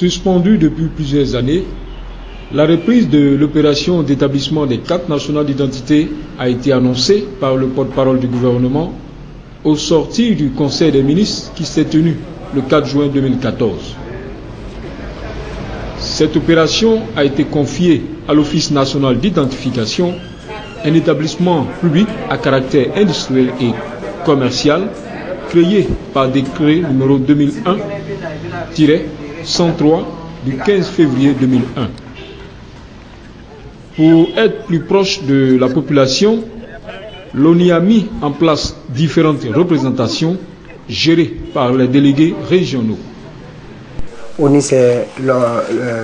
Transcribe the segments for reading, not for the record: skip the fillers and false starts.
Suspendue depuis plusieurs années, la reprise de l'opération d'établissement des cartes nationales d'identité a été annoncée par le porte-parole du gouvernement au sortir du Conseil des ministres qui s'est tenu le 4 juin 2014. Cette opération a été confiée à l'Office national d'identification, un établissement public à caractère industriel et commercial créé par décret numéro 2001-103 du 15 février 2001. Pour être plus proche de la population, l'ONU a mis en place différentes représentations gérées par les délégués régionaux. ONU, c'est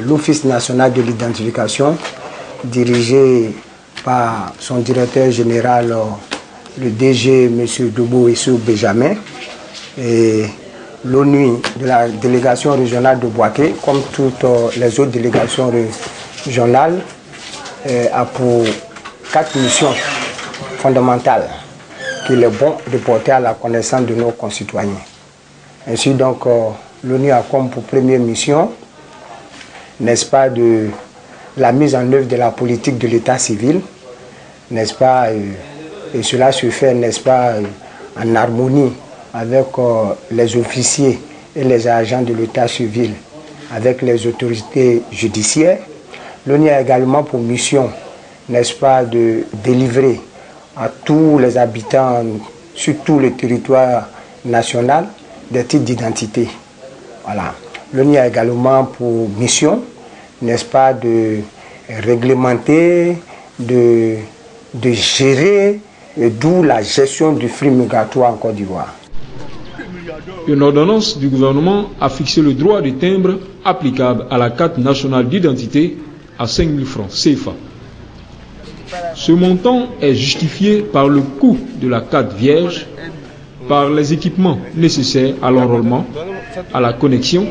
l'Office national de l'identification, dirigé par son directeur général, le DG, M. Dobo Issou Benjamin, et l'ONU de la délégation régionale de Bouaké, comme toutes les autres délégations régionales, a pour 4 missions fondamentales qu'il est bon de porter à la connaissance de nos concitoyens. Ainsi donc, l'ONU a comme pour première mission, n'est-ce pas, de la mise en œuvre de la politique de l'état civil, n'est-ce pas, et cela se fait, n'est-ce pas, en harmonie avec les officiers et les agents de l'état civil, avec les autorités judiciaires. L'ONU a également pour mission, n'est-ce pas, de délivrer à tous les habitants sur tout le territoire national des titres d'identité. Voilà. L'ONU a également pour mission, n'est-ce pas, de réglementer, de gérer, d'où la gestion du flux migratoire en Côte d'Ivoire. Une ordonnance du gouvernement a fixé le droit de timbre applicable à la carte nationale d'identité à 5 000 francs CFA. Ce montant est justifié par le coût de la carte vierge, par les équipements nécessaires à l'enrôlement, à la connexion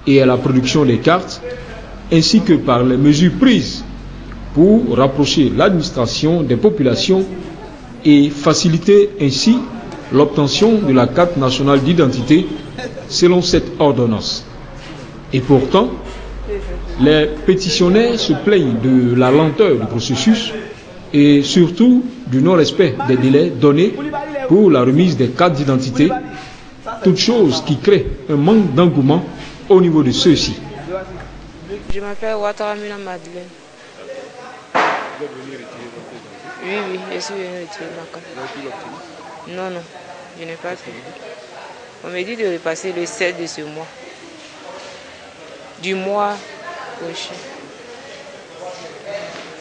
et à la production des cartes, ainsi que par les mesures prises pour rapprocher l'administration des populations et faciliter ainsi l'obtention de la carte nationale d'identité selon cette ordonnance. Et pourtant, les pétitionnaires se plaignent de la lenteur du processus et surtout du non-respect des délais donnés pour la remise des cartes d'identité, toute chose qui crée un manque d'engouement au niveau de ceux-ci. Je m'appelle Ouattara Mina Madeleine. Oui, je suis venu retirer ma carte. Non, je n'ai pas fait. On m'a dit de repasser le 7 de ce mois. Du mois prochain.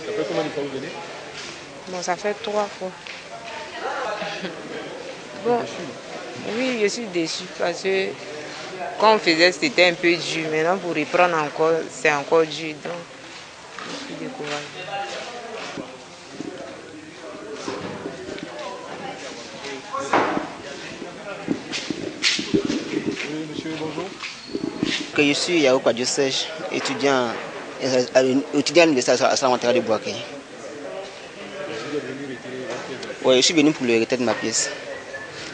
Ça fait combien de fois vous venez? Bon, ça fait 3 fois. Bon, oui, je suis déçu parce que quand on faisait, c'était un peu dur. Maintenant, pour reprendre encore, c'est encore dur. Donc, je suis découragée. Oui, monsieur, bonjour. Je suis Yao Kwadjosej, étudiant à l'université à Salamanca de Bouaké. Oui, je suis venu pour le retrait de ma pièce.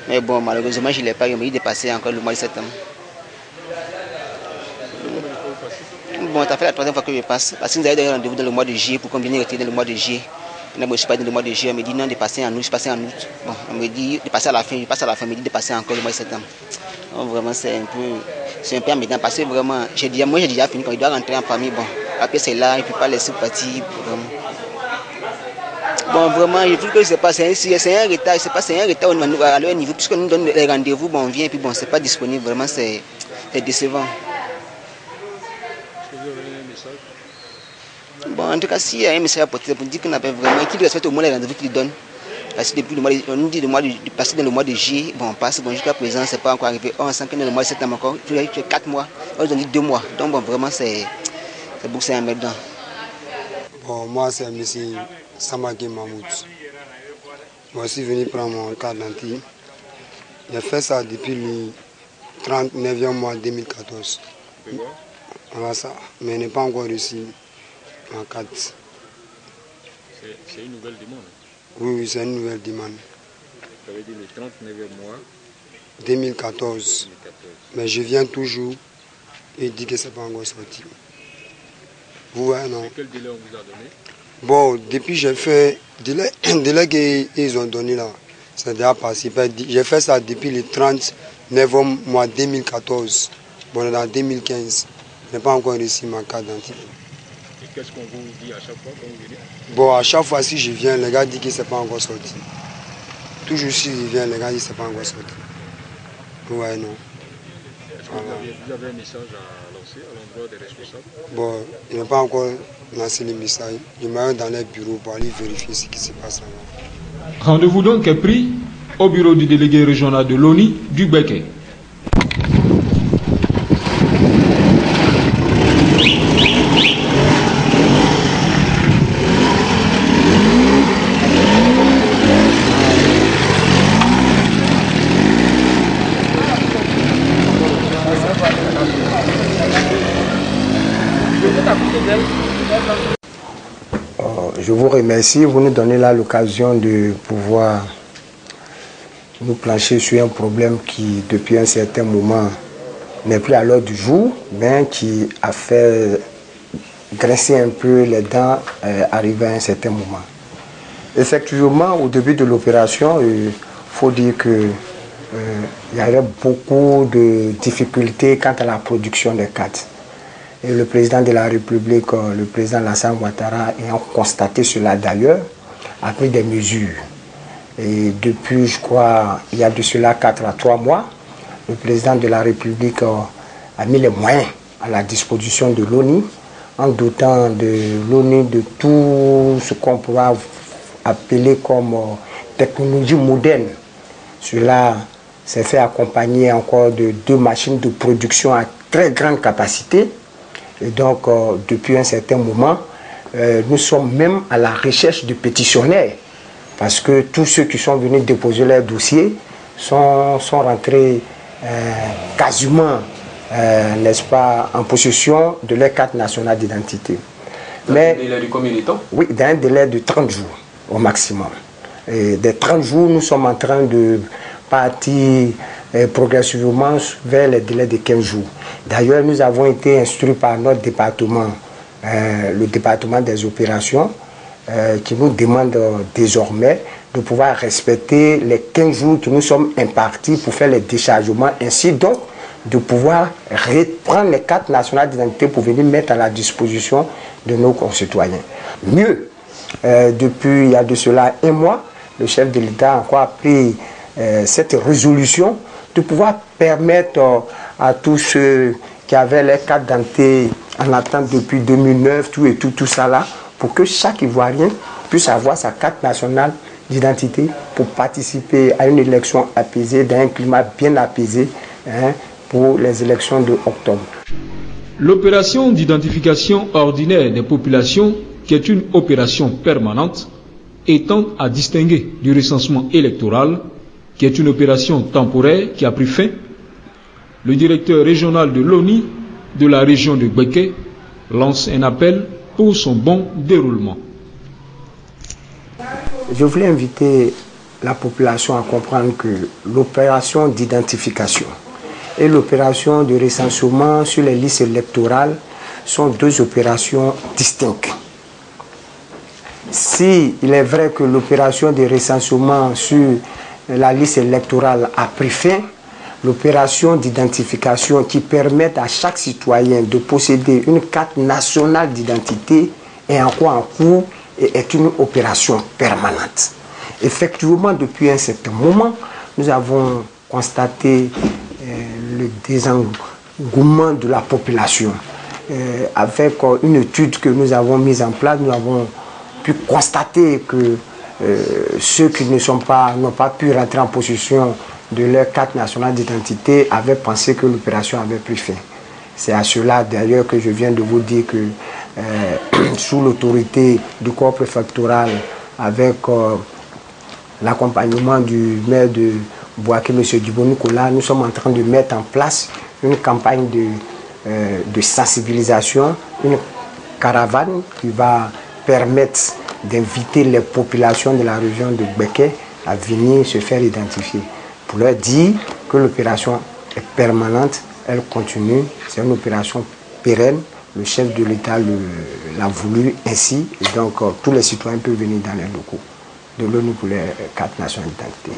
Mais bon, malheureusement, je ne l'ai pas eu. Il est passé encore le mois de septembre. Bon, ça fait la 3e fois que je passe. Parce que nous avons donné rendez-vous dans le mois de juillet pour qu'on vienne retirer dans le mois de juillet. Moi, je suis pas dans le mois de juillet. On me dit non, de passer en août. Je passe en août. Bon, on me dit de passer à la fin. Je passe à la fin. On me dit de passer encore le mois de septembre. Donc, vraiment, c'est un peu embêtant. Parce que vraiment, moi, j'ai déjà fini. Quand il doit rentrer en famille, bon, la pièce est là. Il ne peut pas laisser partir. Vraiment. Bon, vraiment, je trouve que c'est un retard. C'est un retard à leur niveau. Puisque nous donne les rendez-vous, bon, on vient et puis bon, c'est pas disponible. Vraiment, c'est décevant. Bon, en tout cas, s'il y a un message à porter pour dire qu'on avait vraiment, qu'il respecte au moins les rendez-vous qu'il donne. Parce que depuis le mois on nous dit de passer dans le mois de juillet, bon, on passe, bon, jusqu'à présent, c'est pas encore arrivé. On sent que dans le mois de septembre encore, il y a 4 mois, on nous dit 2 mois. Donc, bon, vraiment, c'est beaucoup, c'est un merdant. Bon, moi, c'est M. Samaki Mahmoud. Moi, je suis venu prendre mon carte d'identité. J'ai fait ça depuis le 39e mois 2014. Voilà ça, mais je n'ai pas encore reçu ma carte. C'est une nouvelle demande. Oui, c'est une nouvelle demande. Ça veut dire le 39e mois 2014. Mais je viens toujours Il dit que c'est pas encore sorti. Vous voyez, non? Quel délai on vous a donné? Bon, depuis j'ai fait, délai qu'ils ont donné là, c'est déjà passé. J'ai fait ça depuis le 30 novembre mois 2014. Bon, on est en 2015. Je n'ai pas encore reçu ma carte d'identité. Et qu'est-ce qu'on vous dit à chaque fois quand vous venez? Bon, à chaque fois si je viens, les gars disent que c'est pas encore sorti. Toujours si je viens, les gars disent que c'est pas encore sorti. Ouais, non. Est-ce que vous avez un message à lancer à l'endroit des responsables? Bon, il n'a pas encore lancé le message. Il m'a dans les bureaux pour aller vérifier ce qui se passe là-bas. Rendez-vous donc est pris au bureau du délégué régional de l'ONI du Gbeke. Je vous remercie, vous nous donnez là l'occasion de pouvoir nous plancher sur un problème qui, depuis un certain moment, n'est plus à l'ordre du jour, mais qui a fait grincer un peu les dents arrivé à un certain moment. Effectivement, au début de l'opération, il faut dire que il y avait beaucoup de difficultés quant à la production des cartes. Et le président de la République, le président Alassane Ouattara, ayant constaté cela d'ailleurs, a pris des mesures. Et depuis, je crois, il y a de cela 4 à 3 mois, le président de la République a mis les moyens à la disposition de l'ONI, en dotant de l'ONI de tout ce qu'on pourra appeler comme technologie moderne. Cela s'est fait accompagner encore de 2 machines de production à très grande capacité. Et donc, depuis un certain moment, nous sommes même à la recherche de pétitionnaires. Parce que tous ceux qui sont venus déposer leur dossier sont rentrés quasiment, n'est-ce pas, en possession de leur carte nationale d'identité. Mais, dans un délai de combien de temps? Oui, dans un délai de 30 jours au maximum. Et des 30 jours, nous sommes en train de partir progressivement vers les délais de 15 jours. D'ailleurs, nous avons été instruits par notre département, le département des opérations, qui nous demande désormais de pouvoir respecter les 15 jours que nous sommes impartis pour faire les déchargements, ainsi donc de pouvoir reprendre les cartes nationales d'identité pour venir mettre à la disposition de nos concitoyens. Mieux, depuis il y a de cela 1 mois, le chef de l'État a encore pris cette résolution de pouvoir permettre à tous ceux qui avaient les cartes d'identité en attente depuis 2009, tout ça là, pour que chaque Ivoirien puisse avoir sa carte nationale d'identité pour participer à une élection apaisée, dans un climat bien apaisé, pour les élections de octobre. L'opération d'identification ordinaire des populations, qui est une opération permanente, étant à distinguer du recensement électoral, qui est une opération temporaire qui a pris fin, le directeur régional de l'ONI de la région de Gbeke lance un appel pour son bon déroulement. Je voulais inviter la population à comprendre que l'opération d'identification et l'opération de recensement sur les listes électorales sont 2 opérations distinctes. Si il est vrai que l'opération de recensement sur la liste électorale a pris fin, l'opération d'identification qui permet à chaque citoyen de posséder une carte nationale d'identité est encore en cours et est une opération permanente. Effectivement, depuis un certain moment, nous avons constaté le désengouement de la population. Avec une étude que nous avons mise en place, nous avons pu constater que ceux qui n'ont pas pu rentrer en possession de leur carte nationale d'identité avaient pensé que l'opération avait pris fin. C'est à cela d'ailleurs que je viens de vous dire que sous l'autorité du corps préfectoral, avec l'accompagnement du maire de Bouaké, M. Djibo-Nicolas, nous sommes en train de mettre en place une campagne de sensibilisation, une caravane qui va permettre d'inviter les populations de la région de Gbeke à venir se faire identifier, pour leur dire que l'opération est permanente elle continue. C'est une opération pérenne. Le chef de l'État l'a voulu ainsi. Et donc, tous les citoyens peuvent venir dans les locaux de l'ONU pour les 4 nations d'identité.